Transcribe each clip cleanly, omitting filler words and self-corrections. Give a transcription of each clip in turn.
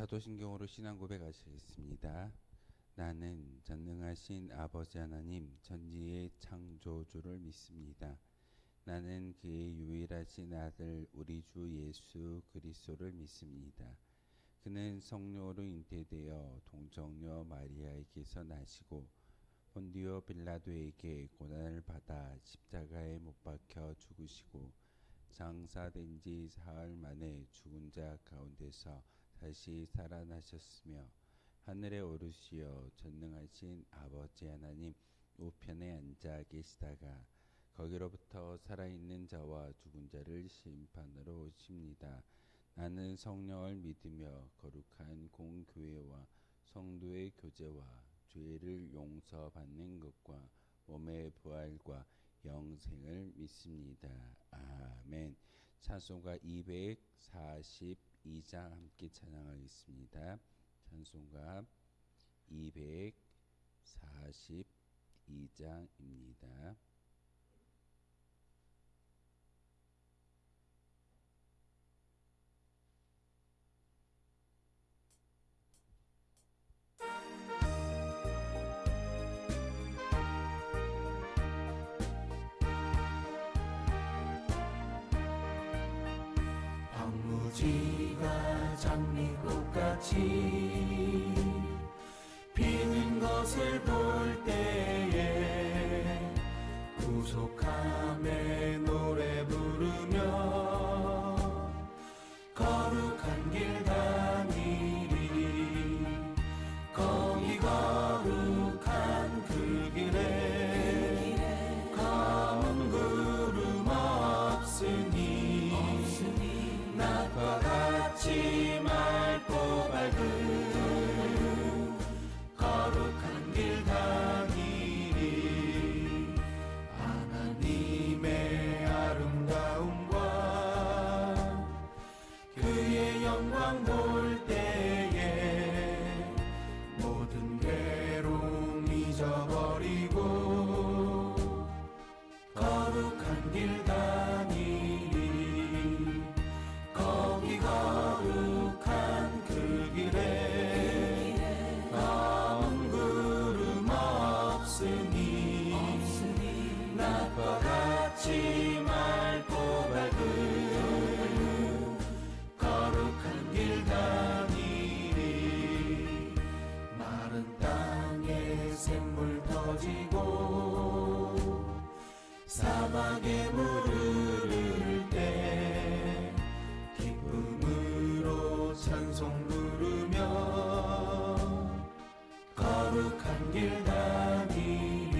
사도신경으로 신앙 고백하시겠습니다. 나는 전능하신 아버지 하나님 전지의 창조주를 믿습니다. 나는 그의 유일하신 아들 우리 주 예수 그리스도를 믿습니다. 그는 성령으로 잉태되어 동정녀 마리아에게서 나시고 본디오 빌라도에게 고난을 받아 십자가에 못 박혀 죽으시고 장사된 지 사흘 만에 죽은 자 가운데서 다시 살아나셨으며 하늘에 오르시어 전능하신 아버지 하나님 우편에 앉아 계시다가 거기로부터 살아있는 자와 죽은 자를 심판으로 오십니다. 나는 성령을 믿으며 거룩한 공교회와 성도의 교제와 죄를 용서받는 것과 몸의 부활과 영생을 믿습니다. 아멘. 찬송가 242장 함께 찬양하겠습니다. 찬송가 242장입니다. 황무지가 장미꽃같이 피는 것을 볼 때에 구속함의 노래 부르며 거룩한 길 다니리. 거기 거룩한 그 길에 검은 구름 없으니 낮과 같이 맑고 밝은 거룩한 길 다니리. 하나님의 아름다움과 그의 영광 볼 때에 모든 괴로움 잊어버리고 거룩한 길 다니리. 거기 거룩한 그 길에 검은 구름 없으니 낮과 같이 맑고 밝은 거룩한 길 다니리. 마른 땅에 샘물 터지고 사막에 물 흐를 때 기쁨으로 찬송 부르며 거룩한 길 다니리.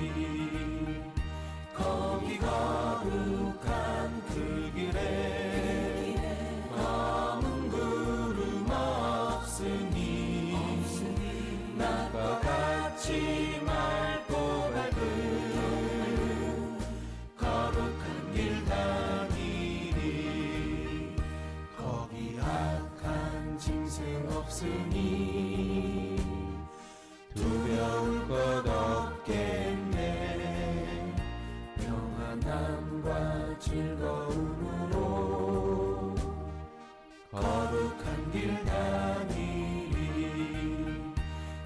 거기 거룩한 그 길에 검은 구름 없으니 낮과 같이 맑고 밝은 거룩한 길 다니리. 거기 악한 짐승 없으니 두려울 것 없겠네. 평안함과 즐거움으로 거룩한 길 다니리.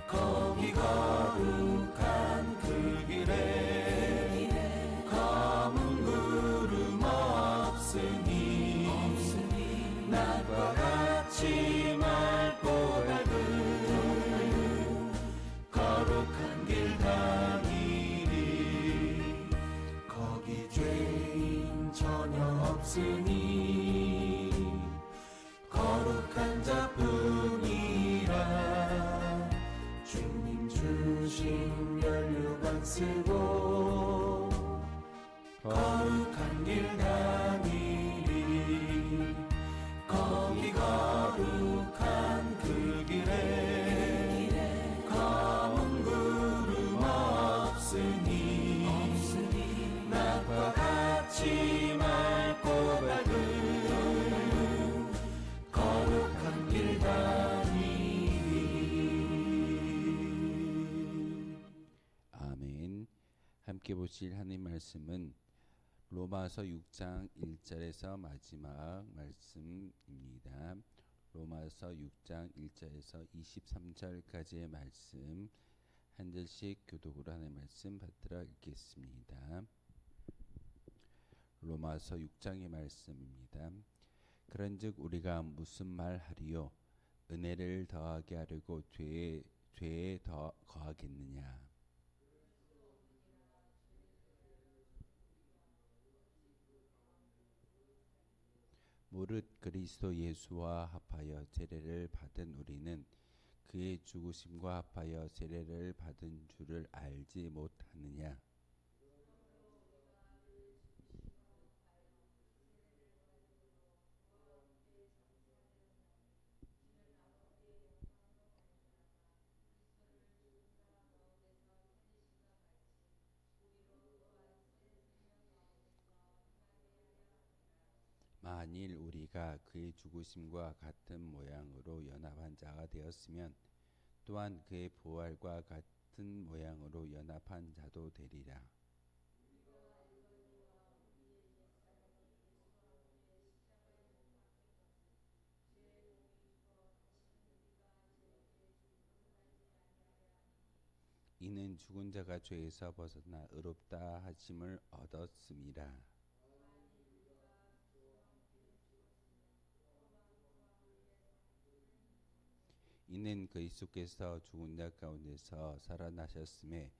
거기 거룩한 그 길에 검은 구름 없으니 낮과 같이 맑고 밝은 거룩한 길 다니리. 거기 죄인 전혀 없으니 거룩한 자뿐이라. 주님 주신 연료관 쓰고 거룩한 길 다니리. 거기 거룩한 그 길에 검은 구름 없으니 낮과 같이 맑고 밝은 거룩한 길 다니리. 아멘. 함께 보실 하나님 말씀은 로마서 6장 1절에서 마지막 말씀입니다. 로마서 6장 1절에서 23절까지의 말씀 한 절씩 교독으로 하는 말씀 받들어 읽겠습니다. 로마서 6장의 말씀입니다. 그런즉 우리가 무슨 말 하리요? 은혜를 더하게 하려고 죄에 더 거하겠느냐? 무릇 그리스도 예수와 합하여 세례를 받은 우리는 그의 죽으심과 합하여 세례를 받은 줄을 알지 못하느냐? 만일 우리가 그의 죽으심과 같은 모양으로 연합한 자가 되었으면 또한 그의 부활과 같은 모양으로 연합한 자도 되리라. 이는 죽은 자가 죄에서 벗어나 의롭다 하심을 얻었음이라. 이는 그리스도께서 죽은 자 가운데서 살아나셨음에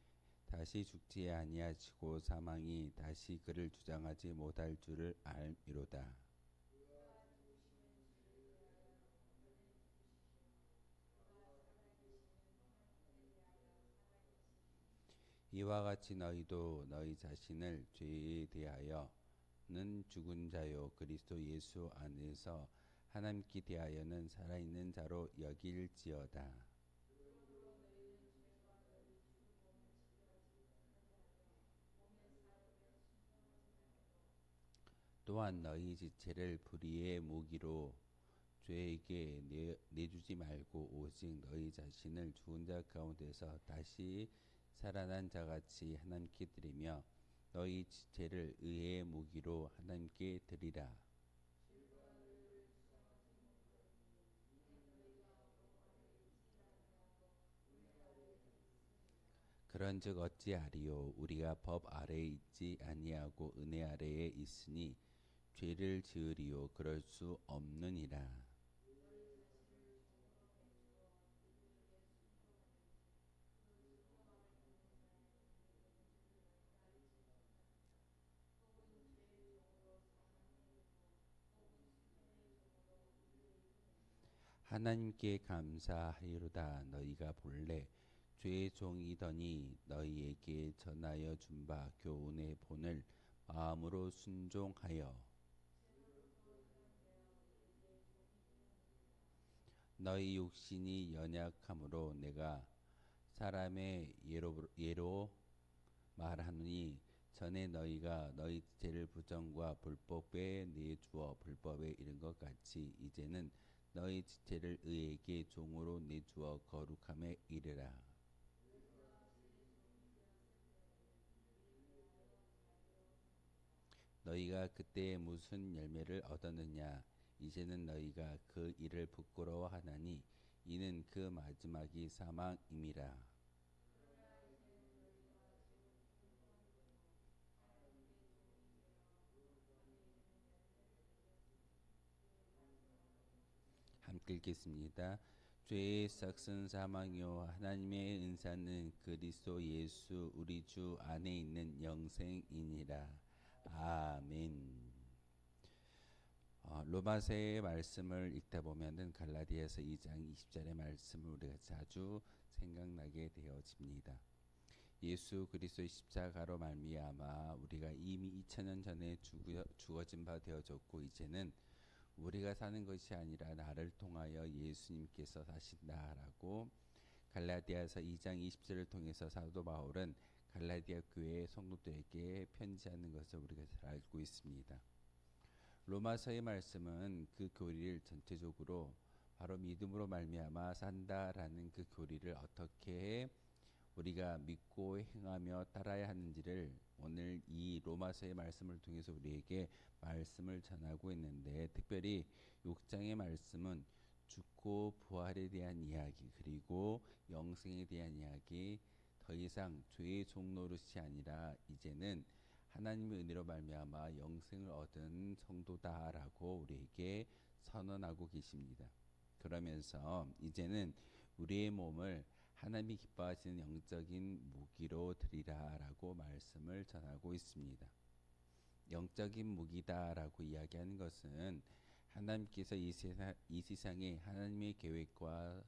다시 죽지 아니하시고 사망이 다시 그를 주장하지 못할 줄을 알미로다. 이와 같이 너희도 너희 자신을 죄에 대하여는 죽은 자요 그리스도 예수 안에서 하나님께 대하여는 살아있는 자로 여길지어다. 또한 너희 지체를 불의의 무기로 죄에게 내주지 말고 오직 너희 자신을 죽은 자 가운데서 다시 살아난 자같이 하나님께 드리며 너희 지체를 의의 무기로 하나님께 드리라. 그런즉 어찌하리요? 우리가 법 아래에 있지 아니하고 은혜 아래에 있으니 죄를 지으리요? 그럴 수 없느니라. 하나님께 감사하리로다. 너희가 본래 죄의 종이더니 너희에게 전하여 준 바 교훈의 본을 마음으로 순종하여 너희 욕심이 연약함으로 내가 사람의 예로 말하노니 전에 너희가 너희 죄를 부정과 불법에 내주어 불법에 이른 것 같이 이제는 너희 지체를 의에게 종으로 내주어 거룩함에 이르라. 너희가 그때 무슨 열매를 얻었느냐? 이제는 너희가 그 일을 부끄러워하나니 이는 그 마지막이 사망임이라. 함께 읽겠습니다. 죄의 삭은 사망이요 하나님의 은사는 그리스도 예수 우리 주 안에 있는 영생이니라. 아멘. 로마서의 말씀을 읽다 보면은 갈라디아서 2장 20절의 말씀을 우리가 자주 생각나게 되어집니다. 예수 그리스도의 십자가로 말미암아 우리가 이미 2000년 전에 죽어진 바 되어졌고 이제는 우리가 사는 것이 아니라 나를 통하여 예수님께서 사신다라고 갈라디아서 2장 20절을 통해서 사도 바울은 갈라디아 교회 성도들에게 편지하는 것을 우리가 잘 알고 있습니다. 로마서의 말씀은 그 교리를 전체적으로 바로 믿음으로 말미암아 산다라는 그 교리를 어떻게 우리가 믿고 행하며 따라야 하는지를 오늘 이 로마서의 말씀을 통해서 우리에게 말씀을 전하고 있는데 특별히 6장의 말씀은 죽고 부활에 대한 이야기, 그리고 영생에 대한 이야기, 더 이상 죄의 종노릇이 아니라 이제는 하나님의 은혜로 말미암아 영생을 얻은 성도다라고 우리에게 선언하고 계십니다. 그러면서 이제는 우리의 몸을 하나님이 기뻐하시는 영적인 무기로 드리라라고 말씀을 전하고 있습니다. 영적인 무기다라고 이야기하는 것은 하나님께서 이 세상에 하나님의 계획과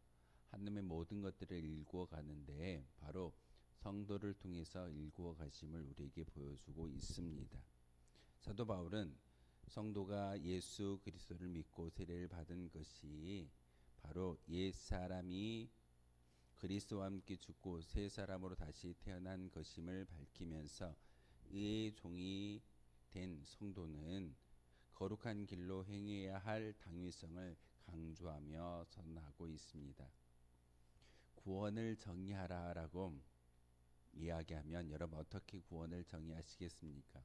하나님의 모든 것들을 일구어 가는데 바로 성도를 통해서 일구어 가심을 우리에게 보여주고 있습니다. 사도 바울은 성도가 예수 그리스도를 믿고 세례를 받은 것이 바로 옛 사람이 그리스도와 함께 죽고 새 사람으로 다시 태어난 것임을 밝히면서 의의 종이 된 성도는 거룩한 길로 행해야 할 당위성을 강조하며 선언하고 있습니다. 구원을 정의하라라고 이야기하면 여러분 어떻게 구원을 정의하시겠습니까?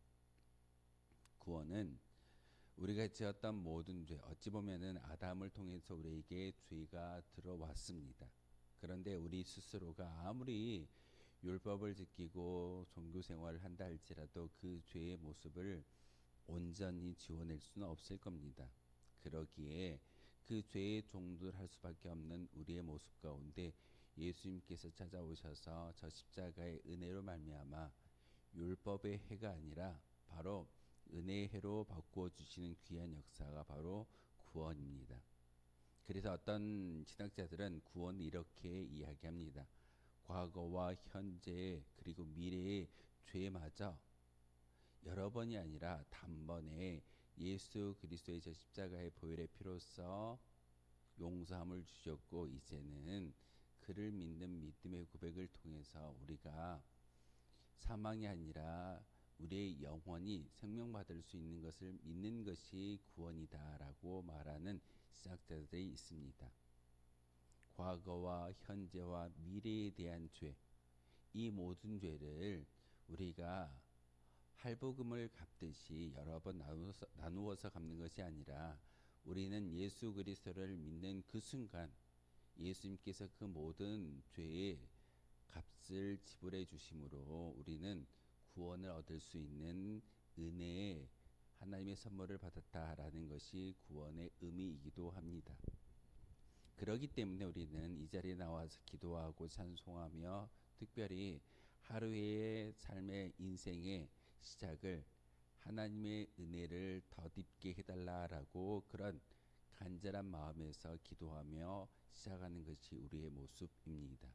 구원은 우리가 지었던 모든 죄, 어찌 보면은 아담을 통해서 우리에게 죄가 들어왔습니다. 그런데 우리 스스로가 아무리 율법을 지키고 종교 생활을 한다 할지라도 그 죄의 모습을 온전히 지워낼 수는 없을 겁니다. 그러기에 그 죄의 종들할 수밖에 없는 우리의 모습 가운데 예수님께서 찾아오셔서 저 십자가의 은혜로 말미암아 율법의 해가 아니라 바로 은혜의 해로 바꾸어 주시는 귀한 역사가 바로 구원입니다. 그래서 어떤 신학자들은 구원을 이렇게 이야기합니다. 과거와 현재 그리고 미래의 죄마저 여러 번이 아니라 단번에 예수 그리스도의 저 십자가의 보혈의 피로써 용서함을 주셨고 이제는 그를 믿는 믿음의 고백을 통해서 우리가 사망이 아니라 우리의 영혼이 생명받을 수 있는 것을 믿는 것이 구원이다라고 말하는 신학자들이 있습니다. 과거와 현재와 미래에 대한 죄, 이 모든 죄를 우리가 할부금을 갚듯이 여러 번 나누어서 갚는 것이 아니라 우리는 예수 그리스도를 믿는 그 순간 예수님께서 그 모든 죄의 값을 지불해 주심으로 우리는 구원을 얻을 수 있는 은혜의 하나님의 선물을 받았다라는 것이 구원의 의미이기도 합니다. 그렇기 때문에 우리는 이 자리에 나와서 기도하고 찬송하며 특별히 하루의 삶의 인생의 시작을 하나님의 은혜를 덧입게 해달라라고 그런 간절한 마음에서 기도하며 시작하는 것이 우리의 모습입니다.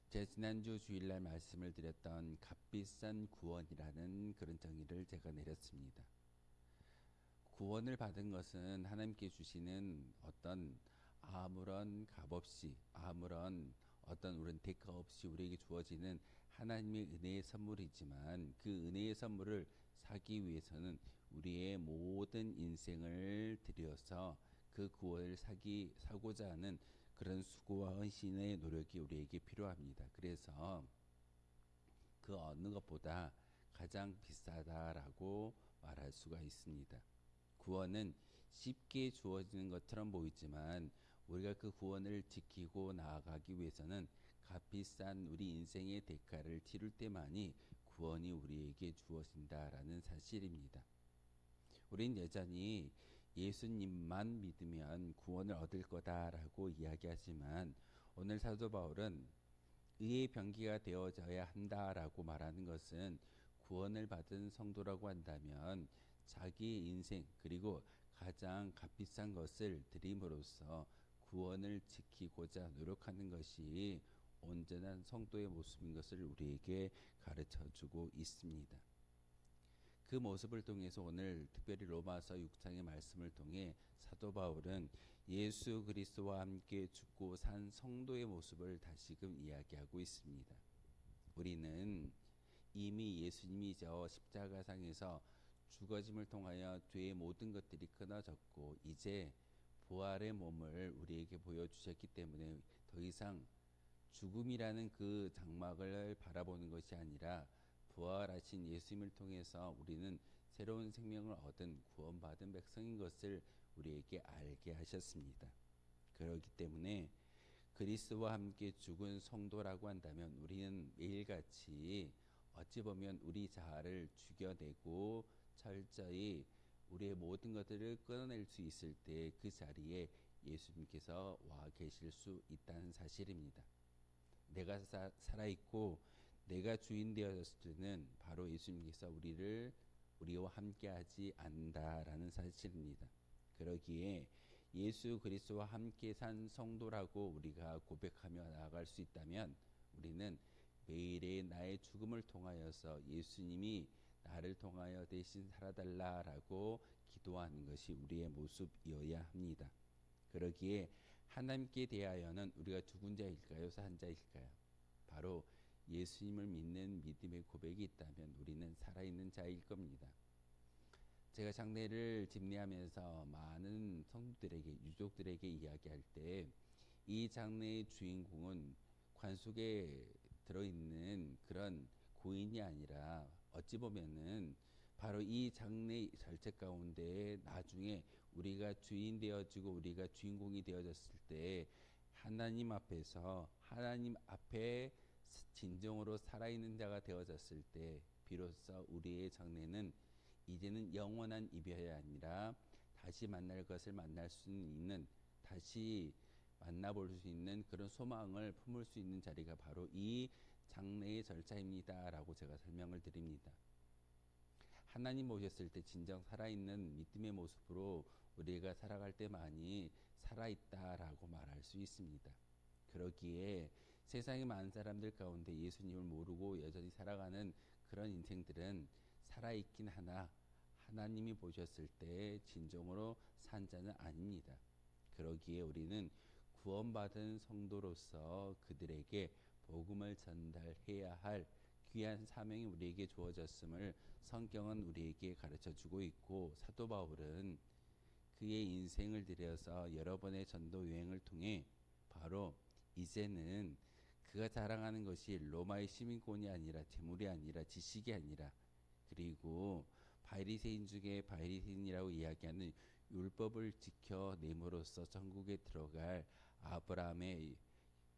제 지난주 주일날 말씀을 드렸던 값비싼 구원이라는 그런 정의를 제가 내렸습니다. 구원을 받은 것은 하나님께 주시는 어떤 아무런 값 없이 아무런 어떤 우리는 대가 없이 우리에게 주어지는 하나님의 은혜의 선물이지만 그 은혜의 선물을 사기 위해서는 우리의 모든 인생을 들여서 그 구원을 사고자 하는 그런 수고와 헌신의 노력이 우리에게 필요합니다. 그래서 그 어느 것보다 가장 비싸다라고 말할 수가 있습니다. 구원은 쉽게 주어지는 것처럼 보이지만 우리가 그 구원을 지키고 나아가기 위해서는 값비싼 우리 인생의 대가를 치를 때만이 구원이 우리에게 주어진다라는 사실입니다. 우린 여전히 예수님만 믿으면 구원을 얻을 거다라고 이야기하지만 오늘 사도 바울은 의의 병기가 되어져야 한다라고 말하는 것은 구원을 받은 성도라고 한다면 자기의 인생 그리고 가장 값비싼 것을 드림으로써 구원을 지키고자 노력하는 것이 온전한 성도의 모습인 것을 우리에게 가르쳐주고 있습니다. 그 모습을 통해서 오늘 특별히 로마서 6장의 말씀을 통해 사도 바울은 예수 그리스도와 함께 죽고 산 성도의 모습을 다시금 이야기하고 있습니다. 우리는 이미 예수님이 저 십자가상에서 죽어짐을 통하여 죄의 모든 것들이 끊어졌고 이제 부활의 몸을 우리에게 보여주셨기 때문에 더 이상 죽음이라는 그 장막을 바라보는 것이 아니라 부활하신 예수님을 통해서 우리는 새로운 생명을 얻은 구원받은 백성인 것을 우리에게 알게 하셨습니다. 그렇기 때문에 그리스도와 함께 죽은 성도라고 한다면 우리는 매일같이 어찌 보면 우리 자아를 죽여내고 철저히 우리의 모든 것들을 끊어낼 수 있을 때 그 자리에 예수님께서 와 계실 수 있다는 사실입니다. 내가 살아있고 내가 주인 되었을 때는 바로 예수님께서 우리와 함께하지 않는다라는 사실입니다. 그러기에 예수 그리스도와 함께 산 성도라고 우리가 고백하며 나아갈 수 있다면 우리는 매일의 나의 죽음을 통하여서 예수님이 나를 통하여 대신 살아달라라고 기도하는 것이 우리의 모습이어야 합니다. 그러기에 하나님께 대하여는 우리가 죽은 자일까요? 산 자일까요? 바로 예수님을 믿는 믿음의 고백이 있다면 우리는 살아있는 자일 겁니다. 제가 장례를 집례하면서 많은 성도들에게, 유족들에게 이야기할 때 이 장례의 주인공은 관 속에 들어있는 그런 고인이 아니라 어찌 보면은 바로 이 장례 절체 가운데 나중에 우리가 주인 되어지고 우리가 주인공이 되어졌을 때 하나님 앞에서 하나님 앞에 진정으로 살아있는 자가 되어졌을 때 비로소 우리의 장례는 이제는 영원한 이별이 아니라 다시 만날 것을 만날 수 있는, 다시 만나볼 수 있는 그런 소망을 품을 수 있는 자리가 바로 이 장래의 절차입니다 라고 제가 설명을 드립니다. 하나님 오셨을 때 진정 살아있는 믿음의 모습으로 우리가 살아갈 때만이 살아있다라고 말할 수 있습니다. 그러기에 세상의 많은 사람들 가운데 예수님을 모르고 여전히 살아가는 그런 인생들은 살아있긴 하나 하나님이 보셨을 때 진정으로 산 자는 아닙니다. 그러기에 우리는 구원받은 성도로서 그들에게 복음을 전달해야 할 귀한 사명이 우리에게 주어졌음을 성경은 우리에게 가르쳐주고 있고, 사도 바울은 그의 인생을 들여서 여러 번의 전도 여행을 통해 바로 이제는 그가 자랑하는 것이 로마의 시민권이 아니라 재물이 아니라 지식이 아니라 그리고 바리새인 중에 바리새인이라고 이야기하는 율법을 지켜냄으로써 천국에 들어갈 아브라함의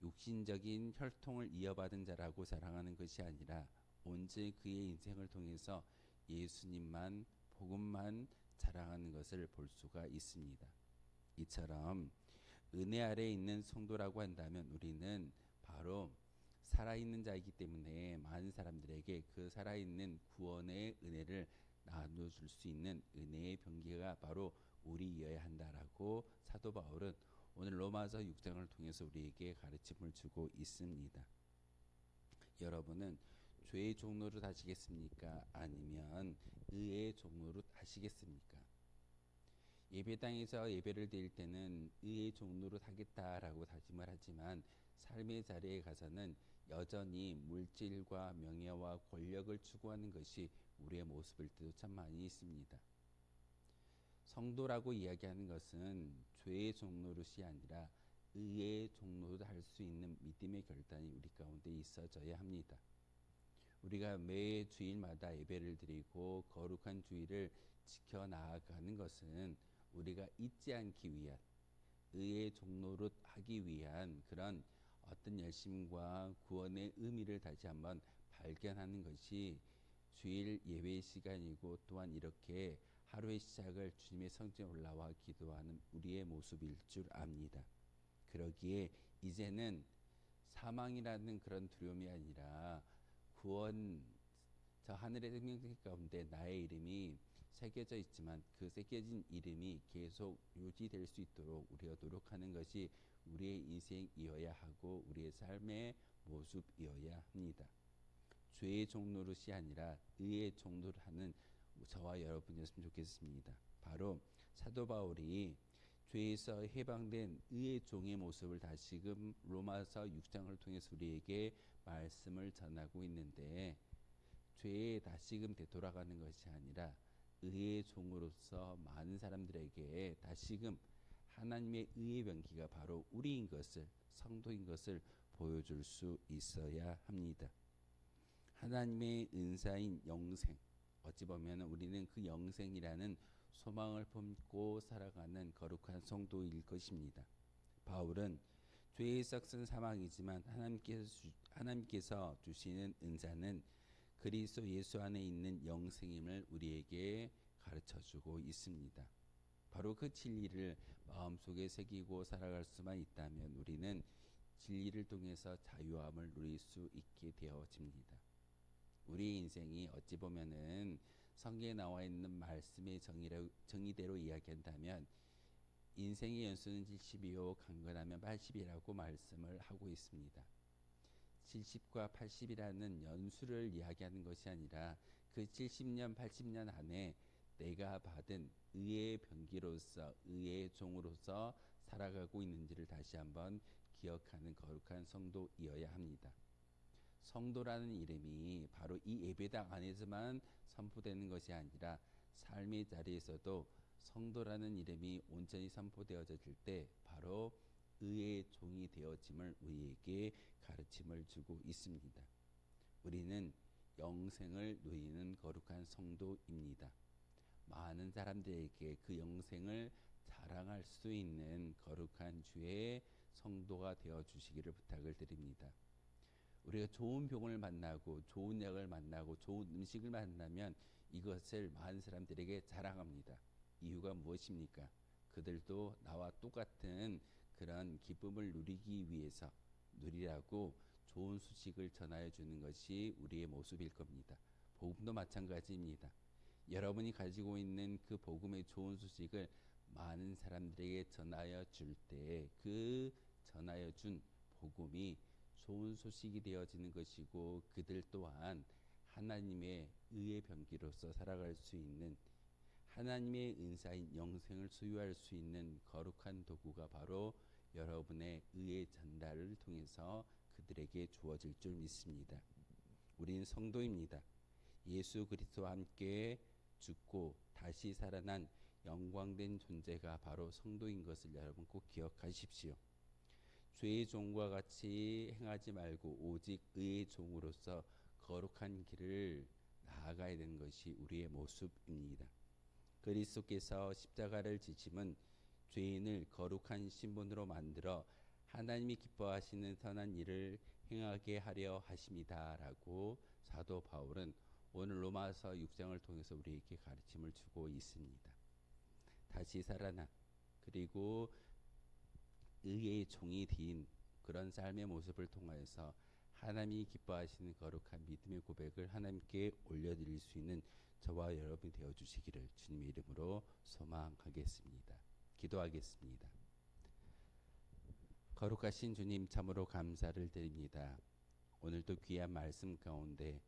육신적인 혈통을 이어받은 자라고 자랑하는 것이 아니라 온전히 그의 인생을 통해서 예수님만 복음만 자랑하는 것을 볼 수가 있습니다. 이처럼 은혜 아래에 있는 성도라고 한다면 우리는 바로 살아있는 자이기 때문에 많은 사람들에게 그 살아있는 구원의 은혜를 나눠줄 수 있는 은혜의 병기가 바로 우리여야 한다라고 사도 바울은 오늘 로마서 6장을 통해서 우리에게 가르침을 주고 있습니다. 여러분은 죄의 종로를 하시겠습니까? 아니면 의의 종로를 하시겠습니까? 예배당에서 예배를 드릴 때는 의의 종로를 하겠다라고 다짐을 하지만 삶의 자리에 가서는 여전히 물질과 명예와 권력을 추구하는 것이 우리의 모습일 때도 참 많이 있습니다. 성도라고 이야기하는 것은 죄의 종노릇이 아니라 의의 종노릇을 할 수 있는 믿음의 결단이 우리 가운데 있어져야 합니다. 우리가 매 주일마다 예배를 드리고 거룩한 주일을 지켜나가는 것은 우리가 잊지 않기 위한, 의의 종노릇 하기 위한 그런 어떤 열심과 구원의 의미를 다시 한번 발견하는 것이 주일 예배 시간이고, 또한 이렇게 하루의 시작을 주님의 성전에 올라와 기도하는 우리의 모습일 줄 압니다. 그러기에 이제는 사망이라는 그런 두려움이 아니라 구원, 저 하늘의 생명책 가운데 나의 이름이 새겨져 있지만 그 새겨진 이름이 계속 유지될 수 있도록 우리가 노력하는 것이 우리의 인생이어야 하고 우리의 삶의 모습이어야 합니다. 죄의 종노릇이 아니라 의의 종노릇 하는 저와 여러분이었으면 좋겠습니다. 바로 사도 바울이 죄에서 해방된 의의 종의 모습을 다시금 로마서 6장을 통해서 우리에게 말씀을 전하고 있는데, 죄에 다시금 되돌아가는 것이 아니라 의의 종으로서 많은 사람들에게 다시금 하나님의 의의 병기가 바로 우리인 것을, 성도인 것을 보여줄 수 있어야 합니다. 하나님의 은사인 영생, 어찌 보면 우리는 그 영생이라는 소망을 품고 살아가는 거룩한 성도일 것입니다. 바울은 죄의 삭은 사망이지만 하나님께서 주시는 은사는 그리스도 예수 안에 있는 영생임을 우리에게 가르쳐주고 있습니다. 바로 그 진리를 마음속에 새기고 살아갈 수만 있다면 우리는 진리를 통해서 자유함을 누릴 수 있게 되어집니다. 우리 인생이 어찌 보면은 성경에 나와 있는 말씀의 정의대로 이야기한다면 인생의 연수는 70이요 강건하면 80이라고 말씀을 하고 있습니다. 70과 80이라는 연수를 이야기하는 것이 아니라 그 70년 80년 안에 내가 받은 의의 병기로서 의의 종으로서 살아가고 있는지를 다시 한번 기억하는 거룩한 성도이어야 합니다. 성도라는 이름이 바로 이 예배당 안에서만 선포되는 것이 아니라 삶의 자리에서도 성도라는 이름이 온전히 선포되어질 때 바로 의의 종이 되어짐을 우리에게 가르침을 주고 있습니다. 우리는 영생을 누리는 거룩한 성도입니다. 많은 사람들에게 그 영생을 자랑할 수 있는 거룩한 주의 성도가 되어 주시기를 부탁을 드립니다. 우리가 좋은 병을 만나고 좋은 약을 만나고 좋은 음식을 만나면 이것을 많은 사람들에게 자랑합니다. 이유가 무엇입니까? 그들도 나와 똑같은 그런 기쁨을 누리기 위해서 누리라고 좋은 소식을 전하여 주는 것이 우리의 모습일 겁니다. 복음도 마찬가지입니다. 여러분이 가지고 있는 그 복음의 좋은 소식을 많은 사람들에게 전하여 줄 때 그 전하여 준 복음이 좋은 소식이 되어지는 것이고 그들 또한 하나님의 의의 병기로서 살아갈 수 있는 하나님의 은사인 영생을 소유할 수 있는 거룩한 도구가 바로 여러분의 의의 전달을 통해서 그들에게 주어질 줄 믿습니다. 우리는 성도입니다. 예수 그리스도와 함께 죽고 다시 살아난 영광된 존재가 바로 성도인 것을 여러분 꼭 기억하십시오. 죄의 종과 같이 행하지 말고 오직 의의 종으로서 거룩한 길을 나아가야 되는 것이 우리의 모습입니다. 그리스도께서 십자가를 지심은 죄인을 거룩한 신분으로 만들어 하나님이 기뻐하시는 선한 일을 행하게 하려 하심이다라고 사도 바울은 오늘 로마서 6장을 통해서 우리에게 가르침을 주고 있습니다. 다시 살아나 그리고 의의 종이 된 그런 삶의 모습을 통하여서 하나님이 기뻐하시는 거룩한 믿음의 고백을 하나님께 올려드릴 수 있는 저와 여러분이 되어주시기를 주님의 이름으로 소망하겠습니다. 기도하겠습니다. 거룩하신 주님 참으로 감사를 드립니다. 오늘도 귀한 말씀 가운데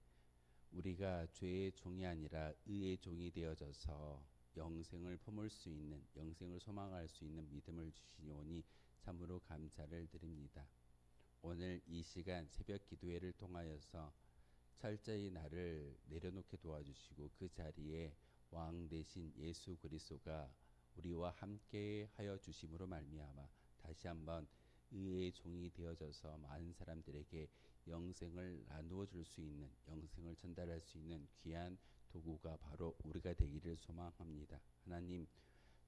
우리가 죄의 종이 아니라 의의 종이 되어져서 영생을 품을 수 있는 영생을 소망할 수 있는 믿음을 주시오니 참으로 감사를 드립니다. 오늘 이 시간 새벽 기도회를 통하여서 철저히 나를 내려놓게 도와주시고 그 자리에 왕 대신 예수 그리스도가 우리와 함께 하여 주심으로 말미암아 다시 한번 의의 종이 되어져서 많은 사람들에게 영생을 나누어 줄 수 있는 영생을 전달할 수 있는 귀한 도구가 바로 우리가 되기를 소망합니다. 하나님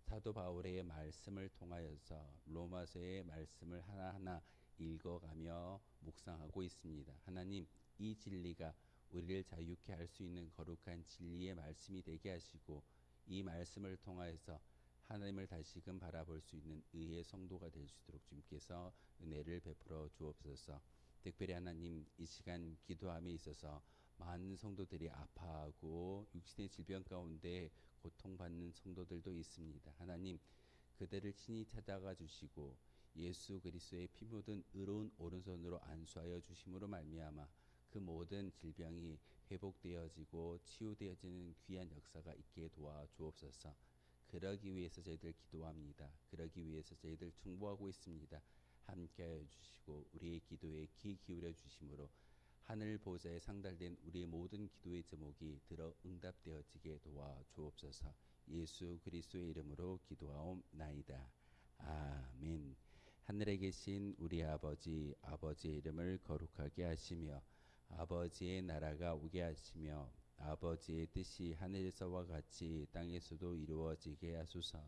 사도 바울의 말씀을 통하여서 로마서의 말씀을 하나하나 읽어가며 묵상하고 있습니다. 하나님 이 진리가 우리를 자유케 할 수 있는 거룩한 진리의 말씀이 되게 하시고 이 말씀을 통하여서 하나님을 다시금 바라볼 수 있는 의의 성도가 될 수 있도록 주님께서 은혜를 베풀어 주옵소서. 특별히 하나님 이 시간 기도함에 있어서 많은 성도들이 아파하고 육신의 질병 가운데 고통받는 성도들도 있습니다. 하나님 그들을 친히 찾아가 주시고 예수 그리스도의 피 묻은 의로운 오른손으로 안수하여 주심으로 말미암아 그 모든 질병이 회복되어지고 치유되어지는 귀한 역사가 있게 도와 주옵소서. 그러기 위해서 저희들 기도합니다. 그러기 위해서 저희들 중보하고 있습니다. 함께하여 주시고 우리의 기도에 귀 기울여 주심으로 하늘 보좌에 상달된 우리의 모든 기도의 제목이 들어 응답되어지게 도와 주옵소서. 예수 그리스도의 이름으로 기도하옵나이다. 아멘. 하늘에 계신 우리 아버지, 아버지의 이름을 거룩하게 하시며 아버지의 나라가 오게 하시며 아버지의 뜻이 하늘에서와 같이 땅에서도 이루어지게 하소서.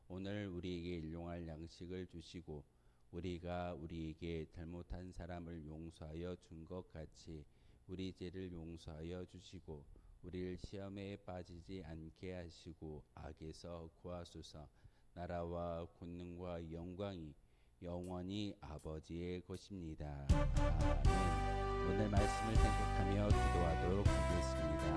오늘 우리에게 일용할 양식을 주시고 우리가 우리에게 잘못한 사람을 용서하여 준 것 같이 우리 죄를 용서하여 주시고 우리를 시험에 빠지지 않게 하시고 악에서 구하소서. 나라와 권능과 영광이 영원히 아버지의 것입니다. 아멘. 오늘 말씀을 생각하며 기도하도록 하겠습니다.